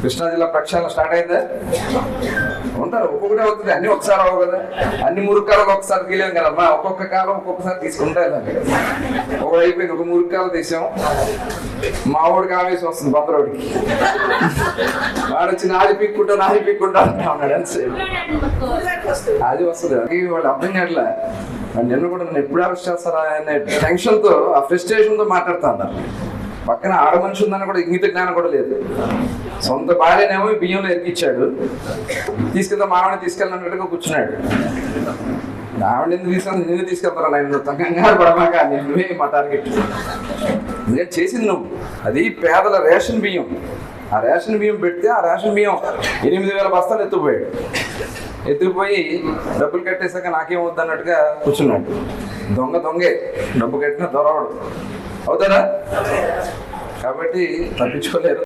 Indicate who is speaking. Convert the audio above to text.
Speaker 1: కృష్ణా జిల్లా ప్రక్షాళన స్టార్ట్ అయిందా? ఉంటారు, ఒక్కొక్కటే అవుతుంది, అన్ని ఒకసారి అవ్వవు కదా. అన్ని మురుక్కాలకు ఒకసారి తీయలేం కదమ్మా, ఒక్కొక్క కాలం ఒక్కొక్కసారి తీసుకుంటా. ఒకటి అయిపోయింది, ఒక మురుక్కాలు తీసాం, మా ఊడికి ఆవేశం వస్తుంది బందరోడికి, వాడు వచ్చి నాది పీక్కుంటా అంటా ఉన్నాడు. అది వస్తుంది, వాళ్ళు అర్థం కావట్లే. నిన్న కూడా నన్ను ఎప్పుడు అరెస్ట్ చేస్తారా అనే టెన్షన్తో, ఆ ఫ్రస్ట్రేషన్తో మాట్లాడుతా ఉన్నారు. పక్కన ఆడ మనిషి ఉందని కూడా ఇంగిత జ్ఞానం కూడా లేదు. సొంత భార్యనేమో బియ్యంలో ఎరికిచ్చాడు, మావిని తీసుకెళ్ళినట్టుగా కూర్చున్నాడు. ఆవిడ ఎందుకు తీసుకెళ్ళి నిన్ను తీసుకెళ్తారా, నేను కంగారు పడమాక, నువ్వే మా టార్గెట్. ఎందుకంటే చేసింది నువ్వు. అది పేదల రేషన్ బియ్యం. ఆ రేషన్ బియ్యం పెడితే ఆ రేషన్ బియ్యం 8,000 బస్తాలు ఎత్తుకుపోయి డబ్బులు కట్టేశాక నాకేం వద్దు అన్నట్టుగా కూర్చున్నాడు. దొంగే, డబ్బు కట్టిన దొరవడు అవుతారా? కాబట్టి తప్పించుకోలేరు.